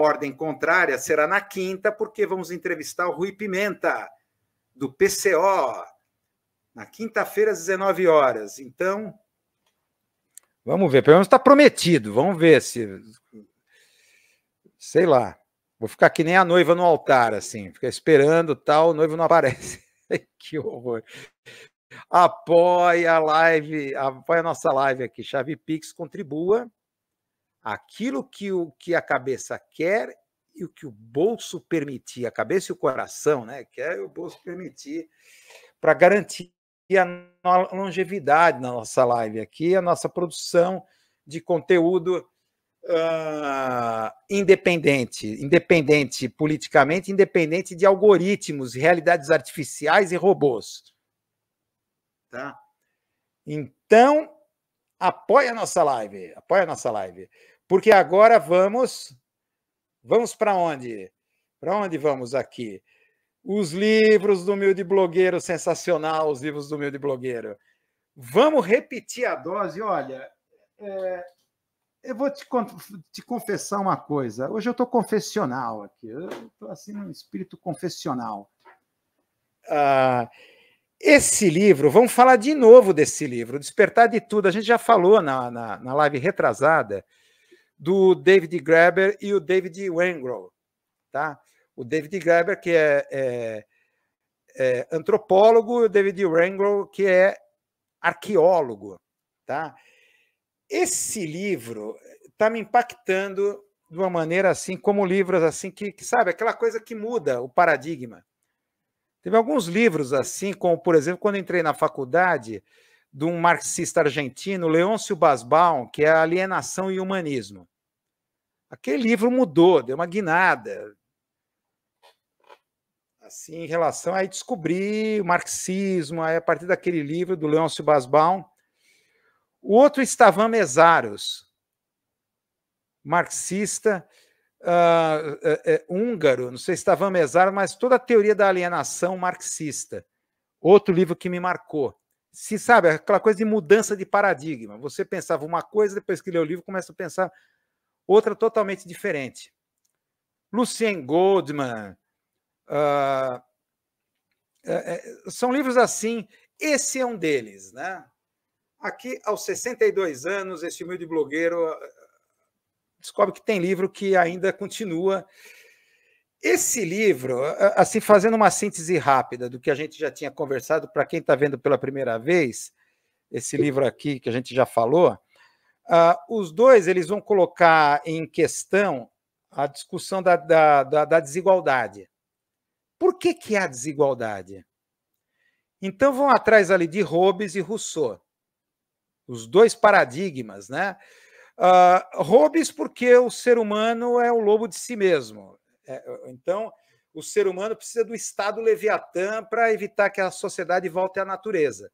ordem contrária será na quinta, porque vamos entrevistar o Rui Pimenta, do PCO, na quinta-feira, às 19 horas. Então, vamos ver. Pelo menos está prometido. Vamos ver se... Sei lá. Vou ficar que nem a noiva no altar, assim. Ficar esperando, tal, o noivo não aparece. Que horror. Apoia a live, apoia a nossa live aqui. Chave Pix, contribua. Aquilo que a cabeça quer e o que o bolso permitir. A cabeça e o coração, né? Quer e o bolso permitir, para garantir a longevidade na nossa live aqui, a nossa produção de conteúdo independente politicamente, independente de algoritmos, realidades artificiais e robôs. Tá? Então, apoia a nossa live, porque agora vamos para onde? Para onde vamos aqui? Os livros do Humilde Blogueiro, sensacional, os livros do Humilde Blogueiro. Vamos repetir a dose. Olha, eu vou te confessar uma coisa. Hoje eu estou confessional aqui. Eu estou assim num espírito confessional. Esse livro, vamos falar de novo desse livro, Despertar de Tudo. A gente já falou na live retrasada do David Graeber e o David Wengrow. Tá? O David Graeber, que é antropólogo, e o David Wengrow, que é arqueólogo. Tá? Esse livro está me impactando de uma maneira assim, como livros assim que sabe, aquela coisa que muda o paradigma. Teve alguns livros assim, como, por exemplo, quando entrei na faculdade, de um marxista argentino, Leôncio Basbaum, que é Alienação e Humanismo. Aquele livro mudou, deu uma guinada. Assim, em relação a descobrir o marxismo, aí, a partir daquele livro do Leôncio Basbaum. O outro, Stavan Mesaros, marxista húngaro, não sei se Stavan Mesaros, mas toda a teoria da alienação marxista. Outro livro que me marcou. Se sabe, aquela coisa de mudança de paradigma. Você pensava uma coisa, depois que lê o livro, começa a pensar outra totalmente diferente. Lucien Goldman. São livros assim. Esse é um deles, né? Aqui, aos 62 anos, esse humilde blogueiro descobre que tem livro que ainda continua. Esse livro, assim, fazendo uma síntese rápida do que a gente já tinha conversado, para quem está vendo pela primeira vez, esse livro aqui que a gente já falou, os dois eles vão colocar em questão a discussão da desigualdade. Por que há desigualdade? Então vão atrás ali de Hobbes e Rousseau. Os dois paradigmas, né? Hobbes, porque o ser humano é o lobo de si mesmo. Então, o ser humano precisa do Estado Leviatã para evitar que a sociedade volte à natureza.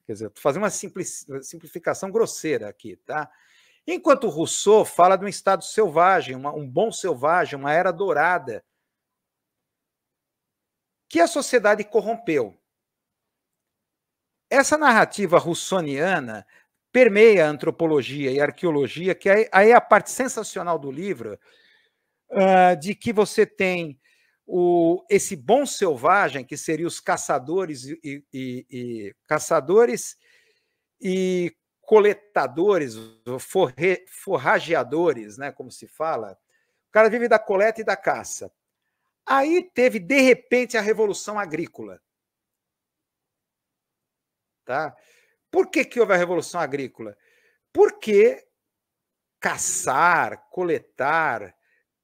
Quer dizer, fazer uma simplificação grosseira aqui, tá? Enquanto Rousseau fala de um estado selvagem, um bom selvagem, uma era dourada, que a sociedade corrompeu. Essa narrativa russoniana permeia a antropologia e a arqueologia, que aí é a parte sensacional do livro, de que você tem esse bom selvagem, que seriam os caçadores e coletadores, forrageadores, né, como se fala. O cara vive da coleta e da caça. Aí teve, de repente, a Revolução Agrícola. Tá? Por que houve a Revolução Agrícola? Porque caçar, coletar,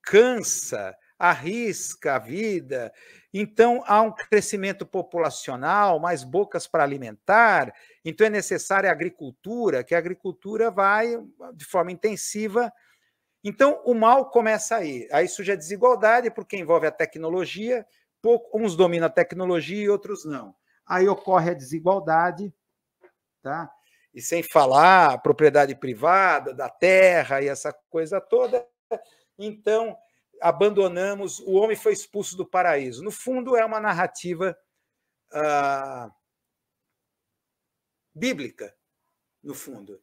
cansa, arrisca a vida. Então, há um crescimento populacional, mais bocas para alimentar, então é necessária a agricultura, que a agricultura vai de forma intensiva. Então, o mal começa aí. Aí surge a desigualdade, porque envolve a tecnologia, uns dominam a tecnologia e outros não. Aí ocorre a desigualdade, tá? E sem falar a propriedade privada, da terra e essa coisa toda. Então, abandonamos, o homem foi expulso do paraíso. No fundo, é uma narrativa bíblica, no fundo.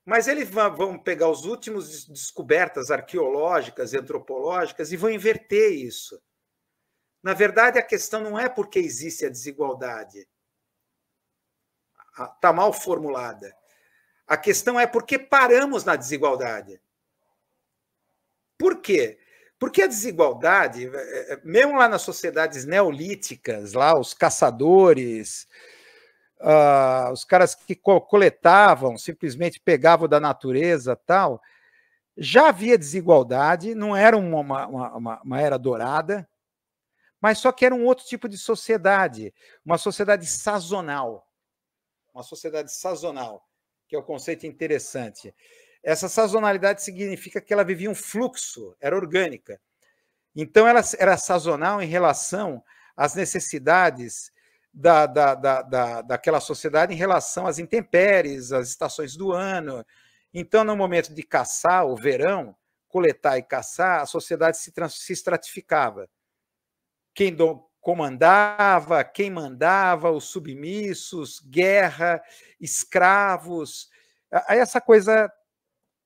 Mas eles vão pegar os últimos descobertas arqueológicas e antropológicas e vão inverter isso. Na verdade, a questão não é porque existe a desigualdade. Está mal formulada. A questão é porque paramos na desigualdade. Por quê? Porque a desigualdade, mesmo lá nas sociedades neolíticas, lá os caçadores, os caras que coletavam, simplesmente pegavam da natureza, tal, já havia desigualdade, não era uma era dourada, mas só que era um outro tipo de sociedade, uma sociedade sazonal. Uma sociedade sazonal, que é o conceito interessante. Essa sazonalidade significa que ela vivia um fluxo, era orgânica. Então, ela era sazonal em relação às necessidades daquela sociedade em relação às intempéries, às estações do ano. Então, no momento de caçar, o verão, coletar e caçar, a sociedade se estratificava. Quem comandava, quem mandava, os submissos, guerra, escravos, aí essa coisa,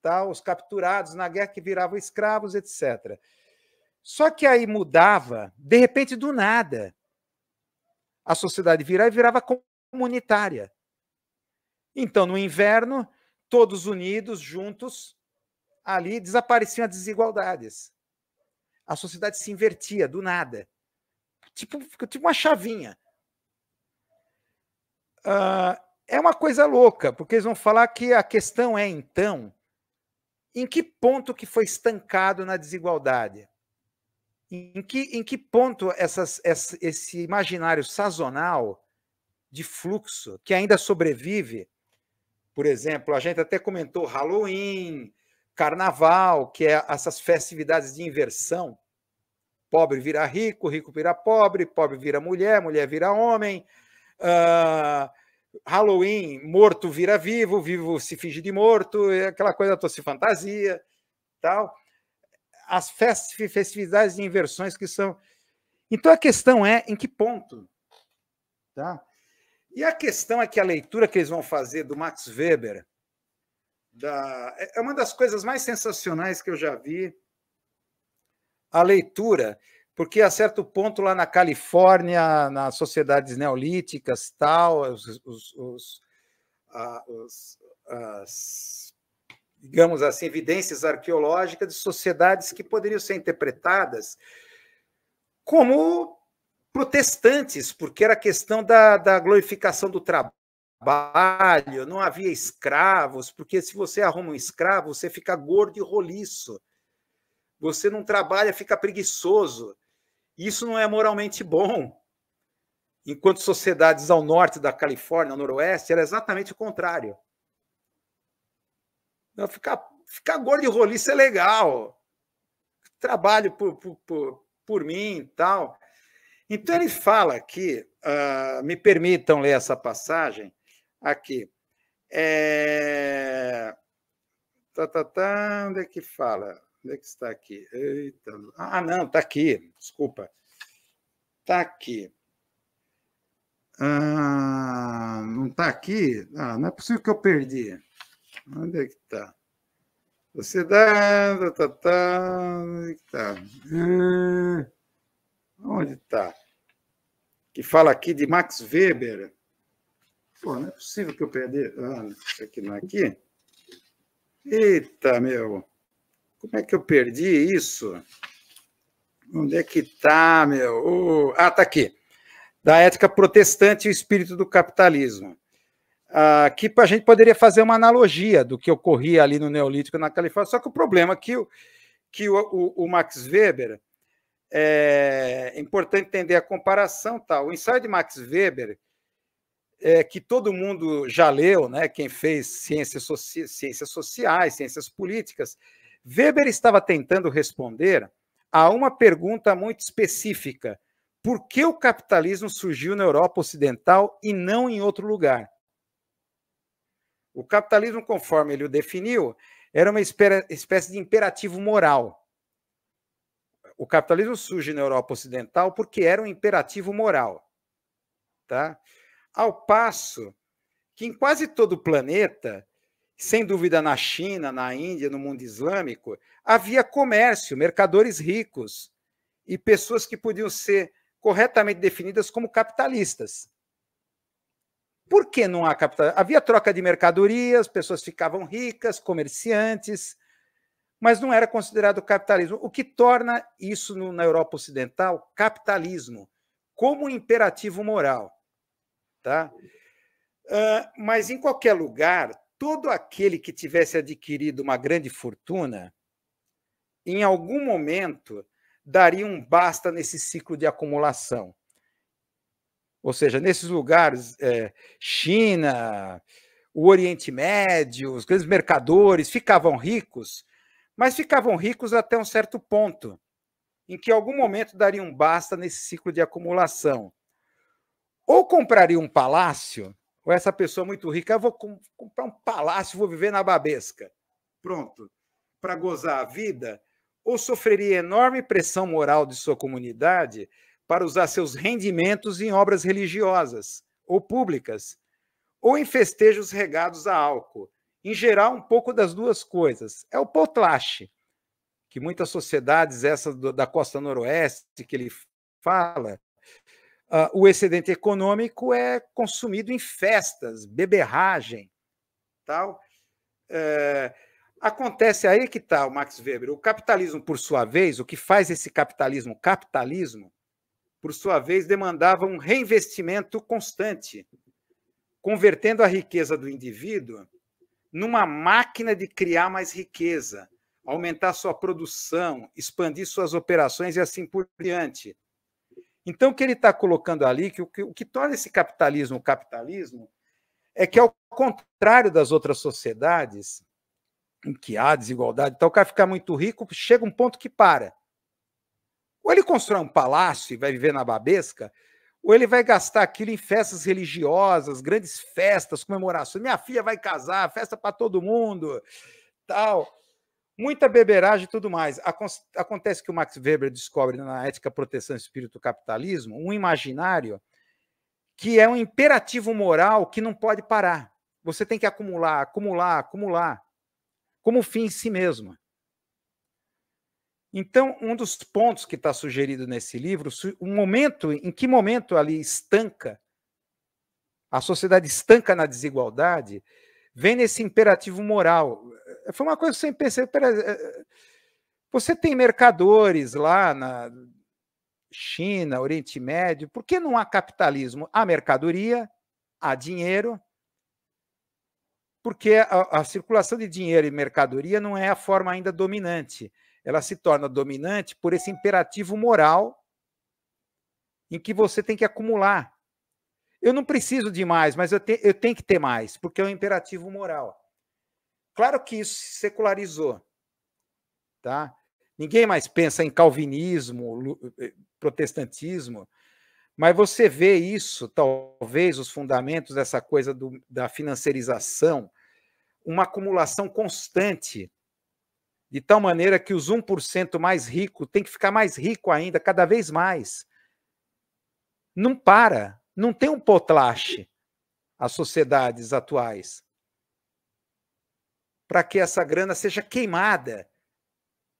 tá, os capturados na guerra que viravam escravos, etc. Só que aí mudava, de repente, do nada. A sociedade virava comunitária. Então, no inverno, todos unidos, juntos, ali desapareciam as desigualdades. A sociedade se invertia do nada. Tipo uma chavinha. É uma coisa louca, porque eles vão falar que a questão é, então, em que ponto que foi estancado na desigualdade? Em que ponto esse imaginário sazonal de fluxo, que ainda sobrevive, por exemplo, a gente até comentou Halloween, Carnaval, que é essas festividades de inversão, pobre vira rico, rico vira pobre, pobre vira mulher, mulher vira homem, Halloween, morto vira vivo, vivo se finge de morto, aquela coisa toda, se fantasia, tal. As festividades de inversões que são... Então, a questão é em que ponto? Tá? E a questão é que a leitura que eles vão fazer do Max Weber é uma das coisas mais sensacionais que eu já vi, a leitura, porque a certo ponto lá na Califórnia, nas sociedades neolíticas, tal, as, digamos assim, evidências arqueológicas de sociedades que poderiam ser interpretadas como protestantes, porque era questão da glorificação do trabalho, não havia escravos, porque se você arruma um escravo, você fica gordo e roliço. Você não trabalha, fica preguiçoso. Isso não é moralmente bom. Enquanto sociedades ao norte da Califórnia, ao noroeste, era exatamente o contrário. Não, ficar gordo e roliço é legal. Trabalho por mim e tal. Então, ele fala aqui, me permitam ler essa passagem, aqui. Onde é que fala? Onde é que está aqui? Eita. Não, está aqui, desculpa. Está aqui. Não está aqui? Não é possível que eu perdi. Onde é que está? Você dá. Onde é que está? Onde está? Que fala aqui de Max Weber. Pô, não é possível que eu perdi. Isso aqui não é aqui? Eita, meu. Como é que eu perdi isso? Onde é que está, meu? Está aqui. Da ética protestante e o espírito do capitalismo. Aqui a gente poderia fazer uma analogia do que ocorria ali no Neolítico na Califórnia, só que o problema é que o Max Weber, é importante entender a comparação. Tal. O ensaio de Max Weber, que todo mundo já leu, né? Quem fez ciências sociais, ciências políticas, Weber estava tentando responder a uma pergunta muito específica: por que o capitalismo surgiu na Europa Ocidental e não em outro lugar? O capitalismo, conforme ele o definiu, era uma espécie de imperativo moral. O capitalismo surge na Europa Ocidental porque era um imperativo moral. Tá? Ao passo que em quase todo o planeta Sem dúvida, na China, na Índia, no mundo islâmico, havia comércio, mercadores ricos e pessoas que podiam ser corretamente definidas como capitalistas. Por que não há capitalismo? Havia troca de mercadorias, pessoas ficavam ricas, comerciantes, mas não era considerado capitalismo, o que torna isso, na Europa Ocidental, capitalismo, como um imperativo moral. Tá? Mas, em qualquer lugar, todo aquele que tivesse adquirido uma grande fortuna, em algum momento, daria um basta nesse ciclo de acumulação. Ou seja, nesses lugares, China, o Oriente Médio, os grandes mercadores ficavam ricos, mas ficavam ricos até um certo ponto, em que em algum momento daria um basta nesse ciclo de acumulação. Ou compraria um palácio, ou essa pessoa muito rica, eu vou comprar um palácio, vou viver na Babesca, pronto, para gozar a vida, ou sofreria enorme pressão moral de sua comunidade para usar seus rendimentos em obras religiosas ou públicas, ou em festejos regados a álcool. Em geral, um pouco das duas coisas. É o potlatch, que muitas sociedades, essa da costa noroeste que ele fala, o excedente econômico é consumido em festas, beberragem, tal. Acontece aí que está o Max Weber. O capitalismo, por sua vez, o que faz esse capitalismo, por sua vez, demandava um reinvestimento constante, convertendo a riqueza do indivíduo numa máquina de criar mais riqueza, aumentar sua produção, expandir suas operações e assim por diante. Então, o que ele está colocando ali, que o que torna esse capitalismo é que, ao contrário das outras sociedades, em que há desigualdade, então o cara fica muito rico, chega um ponto que para. Ou ele constrói um palácio e vai viver na Babesca, ou ele vai gastar aquilo em festas religiosas, grandes festas, comemorações. Minha filha vai casar, festa para todo mundo, tal. Muita beberagem e tudo mais. Acontece que o Max Weber descobre na Ética, Proteção e Espírito do Capitalismo um imaginário que é um imperativo moral que não pode parar. Você tem que acumular, acumular, acumular, como fim em si mesmo. Então, um dos pontos que está sugerido nesse livro, em que momento ali estanca, a sociedade estanca na desigualdade, vem nesse imperativo moral. Foi uma coisa que eu sempre pensei, você tem mercadores lá na China, Oriente Médio, por que não há capitalismo? Há mercadoria, há dinheiro, porque a circulação de dinheiro e mercadoria não é a forma ainda dominante. Ela se torna dominante por esse imperativo moral em que você tem que acumular. Eu não preciso de mais, mas eu tenho que ter mais, porque é um imperativo moral. Claro que isso se secularizou. Tá? Ninguém mais pensa em calvinismo, protestantismo, mas você vê isso, talvez, os fundamentos dessa coisa da financiarização, uma acumulação constante, de tal maneira que os 1% mais ricos têm que ficar mais rico ainda, cada vez mais. Não para, não tem um potlatch as sociedades atuais para que essa grana seja queimada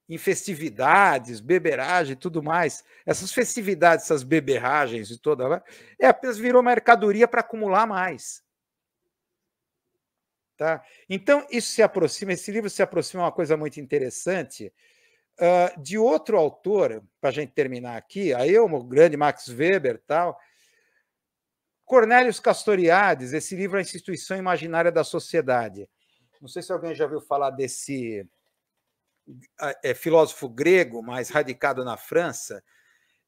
em festividades, beberagem e tudo mais. Essas festividades, essas beberragens e toda, apenas virou mercadoria para acumular mais. Tá? Então, esse livro se aproxima de uma coisa muito interessante de outro autor, para a gente terminar aqui, aí o grande Max Weber, tal, Cornelius Castoriadis, esse livro é a Instituição Imaginária da Sociedade. Não sei se alguém já ouviu falar desse filósofo grego, mais radicado na França.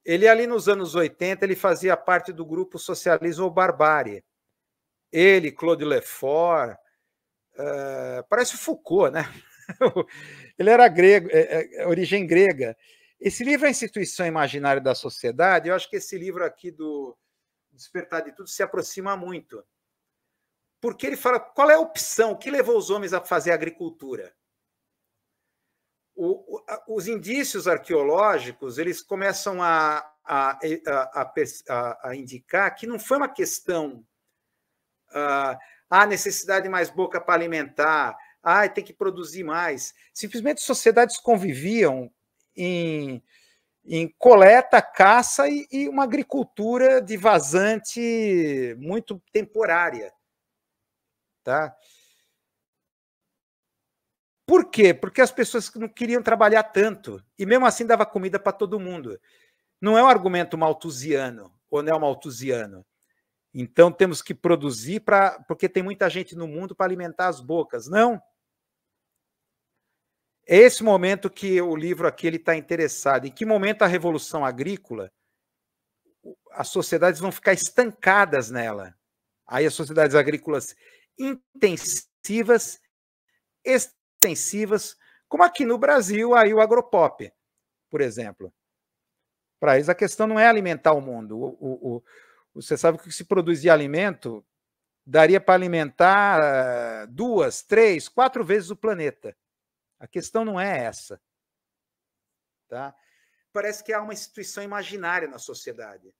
Ele, ali nos anos 80, ele fazia parte do grupo Socialismo ou Barbárie. Ele, Claude Lefort, parece Foucault, né? Ele era grego, origem grega. Esse livro é a Instituição Imaginária da Sociedade. Eu acho que esse livro aqui do Despertar de Tudo se aproxima muito. Porque ele fala qual é a opção, o que levou os homens a fazer agricultura. Os indícios arqueológicos eles começam a indicar que não foi uma questão Há necessidade de mais boca para alimentar. Tem que produzir mais. Simplesmente sociedades conviviam em coleta, caça e uma agricultura de vazante muito temporária. Tá? Por quê? Porque as pessoas não queriam trabalhar tanto, e mesmo assim dava comida para todo mundo. Não é um argumento malthusiano ou neomalthusiano. Então temos que produzir porque tem muita gente no mundo para alimentar as bocas. Não. É esse momento que o livro aqui está interessado. Em que momento a revolução agrícola, as sociedades vão ficar estancadas nela. Aí as sociedades agrícolas intensivas, extensivas, como aqui no Brasil, aí o agropop, por exemplo. Para eles a questão não é alimentar o mundo. Você sabe que se produz de alimento daria para alimentar 2, 3, 4 vezes o planeta. A questão não é essa. Tá? Parece que há uma instituição imaginária na sociedade.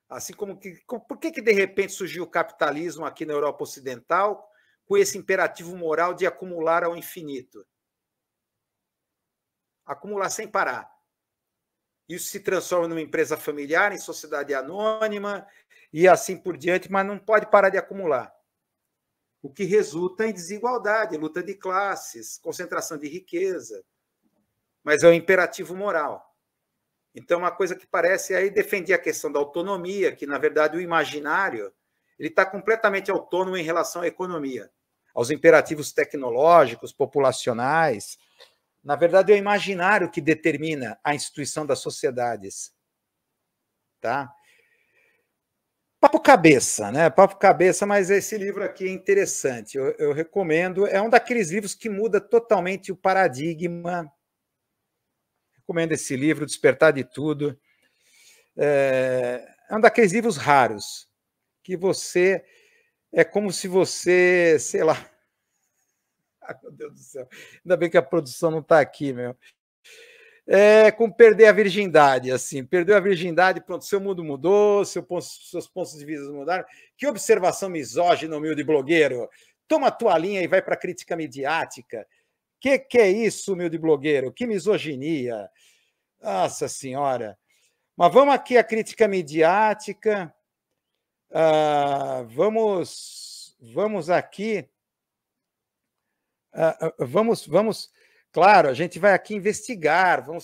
Assim como por que de repente surgiu o capitalismo aqui na Europa Ocidental com esse imperativo moral de acumular ao infinito? Acumular sem parar. Isso se transforma numa empresa familiar, em sociedade anônima e assim por diante, mas não pode parar de acumular. O que resulta em desigualdade, luta de classes, concentração de riqueza. Mas é um imperativo moral. Então, uma coisa que parece aí defender a questão da autonomia, que, na verdade, o imaginário ele está completamente autônomo em relação à economia, aos imperativos tecnológicos, populacionais. Na verdade, é o imaginário que determina a instituição das sociedades. Tá? Papo cabeça, né? Papo cabeça, mas esse livro aqui é interessante. Eu recomendo. É um daqueles livros que muda totalmente o paradigma. Recomendo esse livro, Despertar de Tudo. É um daqueles livros raros que você é como se você, sei lá. Ai, meu Deus do céu. Ainda bem que a produção não está aqui, meu. É como perder a virgindade, assim, perdeu a virgindade, pronto, seu mundo mudou, seus pontos de vista mudaram. Que observação misógina, humilde blogueiro. Toma a tua linha e vai para a crítica midiática. Que é isso, humilde blogueiro? Que misoginia. Nossa Senhora. Mas vamos aqui à crítica midiática. Vamos aqui. Vamos. Claro, a gente vai aqui investigar, vamos